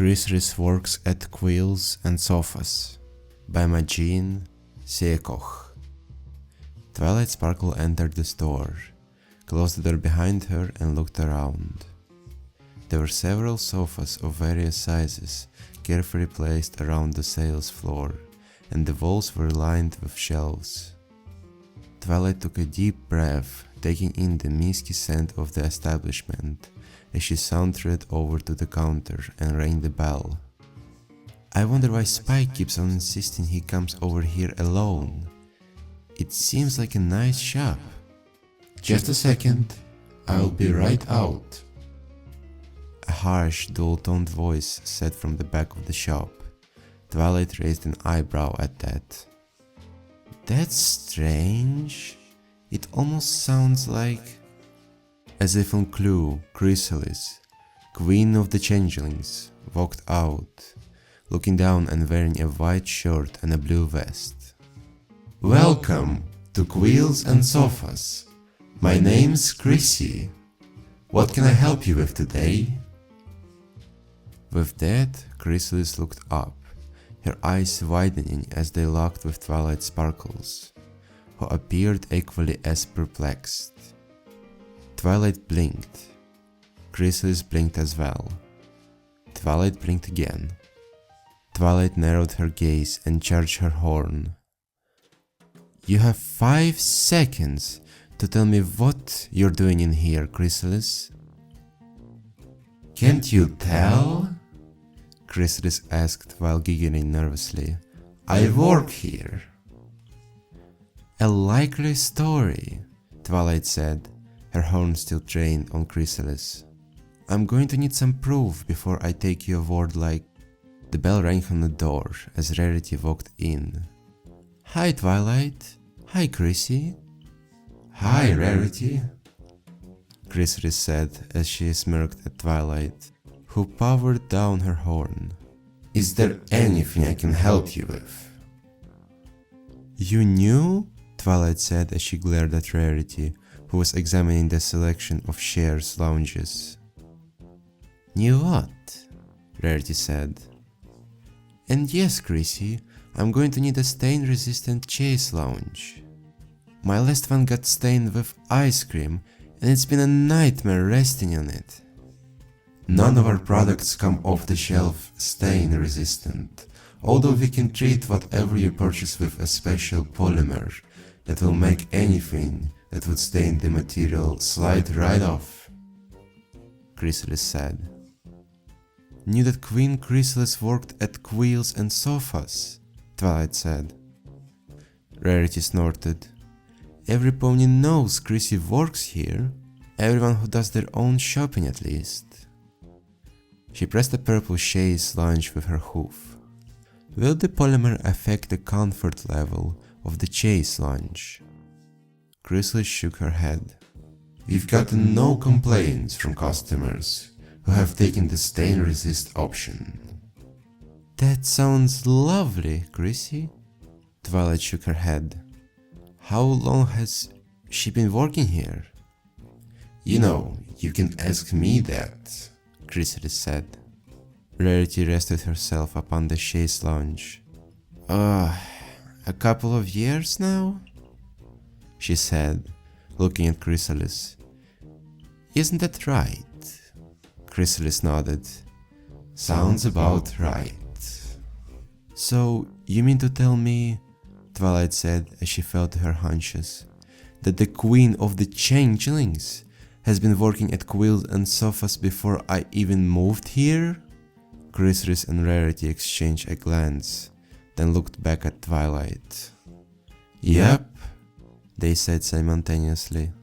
Chrysalis works at Quills and Sofas by Majin Seekoch. Twilight Sparkle entered the store, closed the door behind her and looked around. There were several sofas of various sizes carefully placed around the sales floor, and the walls were lined with shelves. Twilight took a deep breath, taking in the misty scent of the establishment, as she sauntered over to the counter and rang the bell. I wonder why Spike keeps on insisting he comes over here alone. It seems like a nice shop. Just a second, I'll be right out. A harsh, dull-toned voice said from the back of the shop. Twilight raised an eyebrow at that. That's strange. It almost sounds like... As if on clue, Chrysalis, queen of the changelings, walked out, looking down and wearing a white shirt and a blue vest. Welcome to Quills and Sofas. My name's Chrissy. What can I help you with today? With that, Chrysalis looked up, her eyes widening as they locked with Twilight Sparkle's, who appeared equally as perplexed. Twilight blinked. Chrysalis blinked as well. Twilight blinked again. Twilight narrowed her gaze and charged her horn. You have 5 seconds to tell me what you're doing in here, Chrysalis. Can't you tell? Chrysalis asked while giggling nervously. I work here. A likely story, Twilight said, her horn still trained on Chrysalis. I'm going to need some proof before I take your word like... The bell rang on the door as Rarity walked in. Hi Twilight. Hi Chrissy. Hi Rarity. Chrysalis said as she smirked at Twilight, who powered down her horn. Is there anything I can help you with? You knew? Twilight said as she glared at Rarity, who was examining the selection of chairs lounges. Knew what? Rarity said. And yes, Chrissy, I'm going to need a stain-resistant chase lounge. My last one got stained with ice cream, and it's been a nightmare resting on it. None of our products come off the shelf stain-resistant, although we can treat whatever you purchase with a special polymer that will make anything that would stain the material slide right off. Chrysalis said. Knew that Queen Chrysalis worked at Quills and Sofas, Twilight said. Rarity snorted. Every pony knows Chrissy works here, everyone who does their own shopping at least. She pressed a purple chaise lounge with her hoof. Will the polymer affect the comfort level of the chaise lounge? Chrysalis shook her head. We've gotten no complaints from customers who have taken the stain-resist option. That sounds lovely, Chrissy. Twilight shook her head. How long has she been working here? You know, you can ask me that, Chrysalis said. Rarity rested herself upon the chaise lounge. A couple of years now? She said, looking at Chrysalis. Isn't that right? Chrysalis nodded. Sounds about right. So, you mean to tell me, Twilight said as she fell to her haunches, that the Queen of the Changelings has been working at Quills and Sofas before I even moved here? Chrysalis and Rarity exchanged a glance, then looked back at Twilight. Yep, they said simultaneously.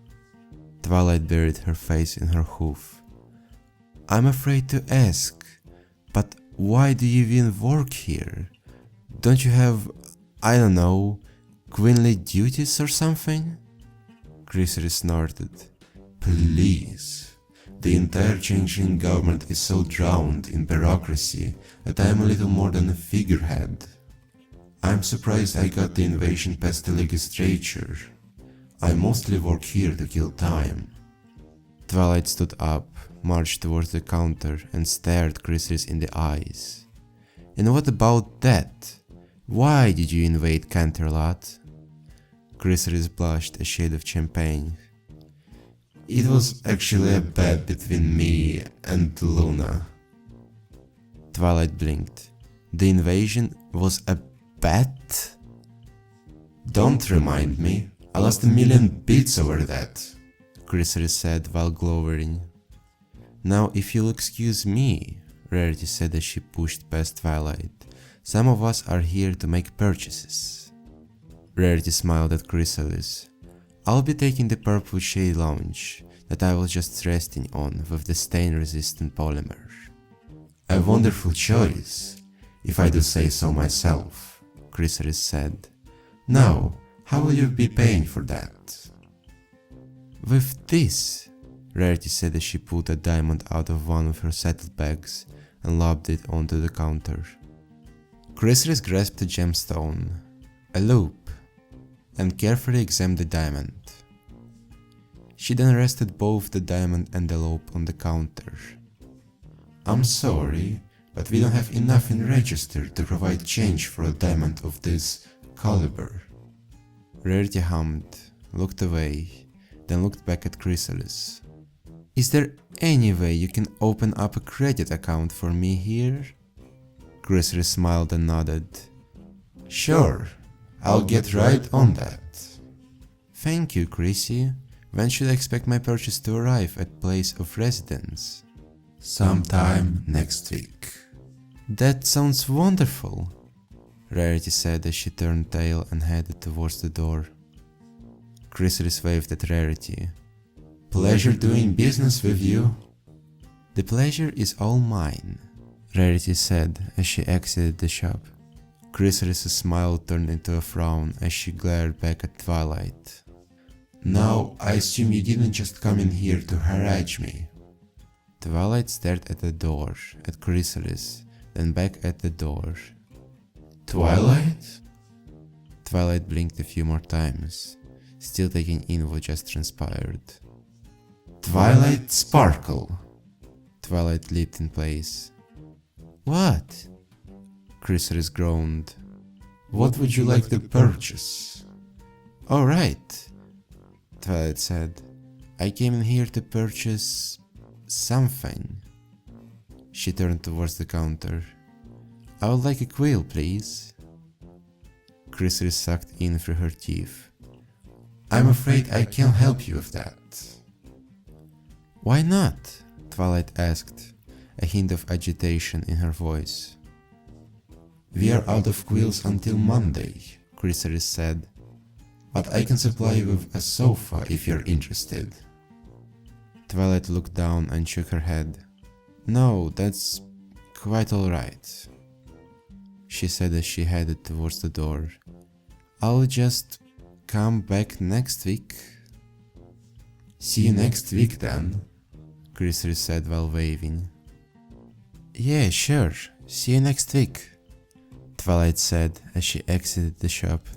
Twilight buried her face in her hoof. I'm afraid to ask, but why do you even work here? Don't you have, I don't know, queenly duties or something? Chrysalis snorted. Please. The entire changeling government is so drowned in bureaucracy that I am a little more than a figurehead. I'm surprised I got the invasion past the legislature. I mostly work here to kill time. Twilight stood up, marched towards the counter and stared Chrysalis in the eyes. And what about that? Why did you invade Canterlot? Chrysalis blushed a shade of champagne. It was actually a bet between me and Luna. Twilight blinked. The invasion was a bet? Don't remind me. I lost 1,000,000 bits over that. Chrysalis said while glowering. Now if you'll excuse me, Rarity said as she pushed past Twilight. Some of us are here to make purchases. Rarity smiled at Chrysalis. I'll be taking the purple shade lounge that I was just resting on with the stain-resistant polymer. A wonderful choice, if I do say so myself, Chrysalis said. Now, how will you be paying for that? With this, Rarity said as she pulled a diamond out of one of her saddlebags and lobbed it onto the counter. Chrysalis grasped a gemstone, a loop, and carefully examined the diamond. She then rested both the diamond and the loop on the counter. I'm sorry, but we don't have enough in register to provide change for a diamond of this caliber. Rarity hummed, looked away, then looked back at Chrysalis. Is there any way you can open up a credit account for me here? Chrysalis smiled and nodded. Sure, I'll get right on that. Thank you, Chrissy. When should I expect my purchase to arrive at place of residence? Sometime next week. That sounds wonderful, Rarity said as she turned tail and headed towards the door. Chrysalis waved at Rarity. Pleasure doing business with you. The pleasure is all mine, Rarity said as she exited the shop. Chrysalis' smile turned into a frown as she glared back at Twilight. Now, I assume you didn't just come in here to harass me. Twilight stared at the door, at Chrysalis, then back at the door. Twilight? Twilight blinked a few more times, still taking in what just transpired. Twilight Sparkle. Twilight leaped in place. What? Chrysalis groaned. What would you like to purchase? Alright, Twilight said. I came in here to purchase something. She turned towards the counter. I would like a quill, please. Chrysalis sucked in through her teeth. I'm afraid I can't help you with that. Why not? Twilight asked, a hint of agitation in her voice. We are out of quills until Monday, Chrysalis said. But I can supply you with a sofa if you're interested. Twilight looked down and shook her head. No, that's quite alright, she said as she headed towards the door. I'll just come back next week. See you next week then, Chrysalis said while waving. Yeah, sure, see you next week, Twilight said as she exited the shop.